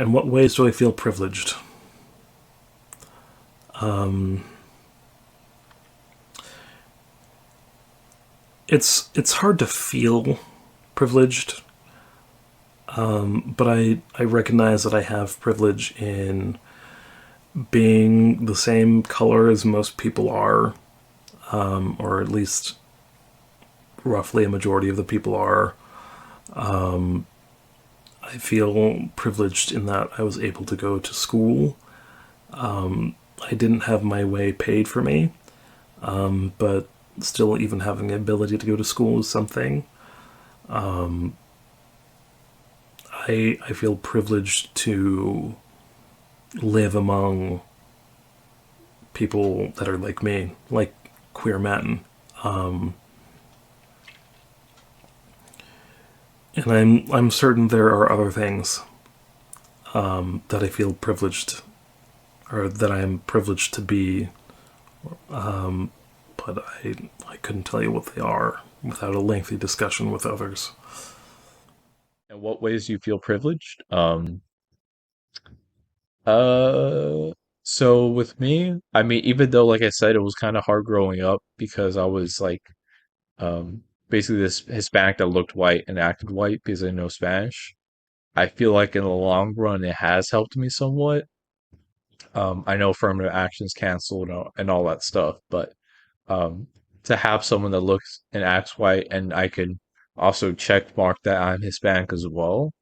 In what ways do I feel privileged? It's hard to feel privileged, but I recognize that I have privilege in being the same color as most people are, or at least roughly a majority of the people are. I feel privileged in that I was able to go to school. I didn't have my way paid for me, but still, even having the ability to go to school is something. I feel privileged to live among people that are like me, like queer men. And I'm certain there are other things that I feel privileged, or that I am privileged to be, but I couldn't tell you what they are without a lengthy discussion with others. In what ways do you feel privileged? Uh, so with me, I mean, even though, like I said, it was kind of hard growing up because I was like, basically this Hispanic that looked white and acted white because I didn't know Spanish. I feel like in the long run, it has helped me somewhat. I know affirmative actions canceled and all that stuff, but um, to have someone that looks and acts white and I can also check mark that I'm Hispanic as well,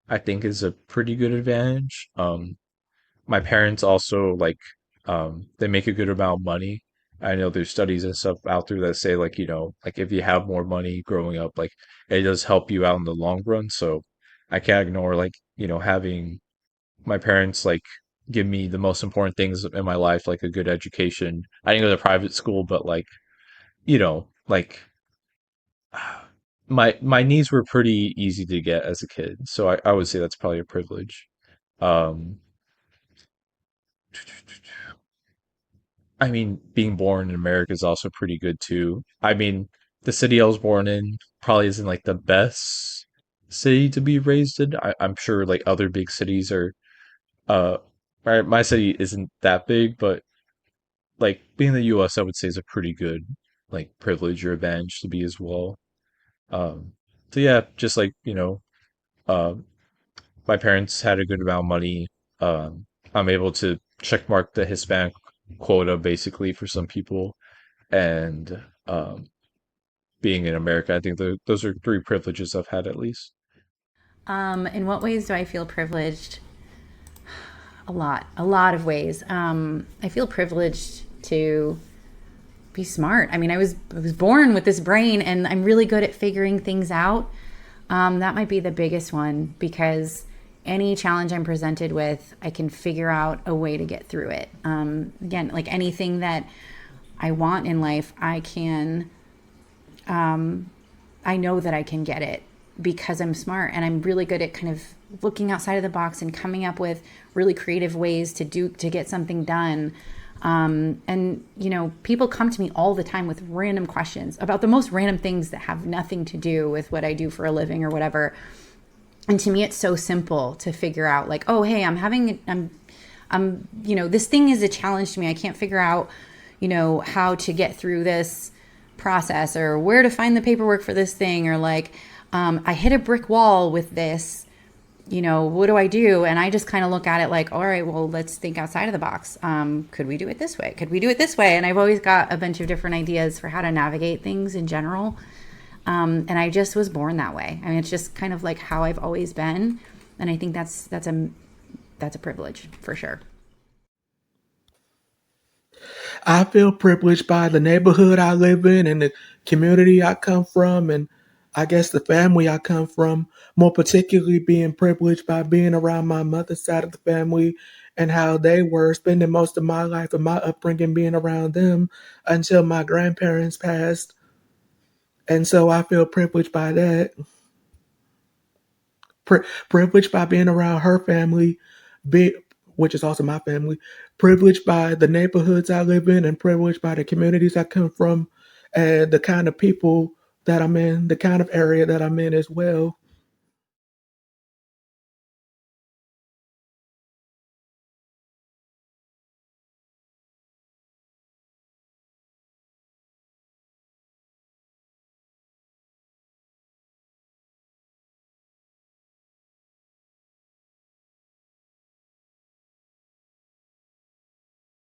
I think is a pretty good advantage. My parents also they make a good amount of money. I know there's studies and stuff out there that say like, like if you have more money growing up, like it does help you out in the long run. So I can't ignore like, having my parents like give me the most important things in my life, like a good education. I didn't go to private school, but like, like my needs were pretty easy to get as a kid. So I would say that's probably a privilege. Um, I mean, being born in America is also pretty good too. I mean, the city I was born in probably isn't like the best city to be raised in. I'm sure like other big cities are, uh, my city isn't that big, but like being in the US, I would say is a pretty good like privilege or advantage to be as well. Um, so yeah, just like, uh, my parents had a good amount of money. Um, I'm able to check mark the Hispanic quota basically for some people. And being in America, I think those are three privileges I've had at least. In what ways do I feel privileged? A lot of ways. I feel privileged to be smart. I mean, I was born with this brain, and I'm really good at figuring things out. That might be the biggest one because any challenge I'm presented with, I can figure out a way to get through it. Again, like anything that I want in life, I know that I can get it because I'm smart and I'm really good at kind of looking outside of the box and coming up with really creative ways to get something done. And people come to me all the time with random questions about the most random things that have nothing to do with what I do for a living or whatever. And to me, it's so simple to figure out like, oh, hey, this thing is a challenge to me. I can't figure out, how to get through this process or where to find the paperwork for this thing, or like, I hit a brick wall with this, what do I do? And I just kind of look at it like, all right, well, let's think outside of the box. Could we do it this way? Could we do it this way? And I've always got a bunch of different ideas for how to navigate things in general. And I just was born that way. I mean, it's just kind of like how I've always been. And I think that's a privilege for sure. I feel privileged by the neighborhood I live in and the community I come from, and I guess the family I come from. More particularly, being privileged by being around my mother's side of the family and how they were spending most of my life and my upbringing being around them until my grandparents passed. And so I feel privileged by that. Privileged by being around her family, be, which is also my family, privileged by the neighborhoods I live in, and privileged by the communities I come from, and the kind of people that I'm in, the kind of area that I'm in as well.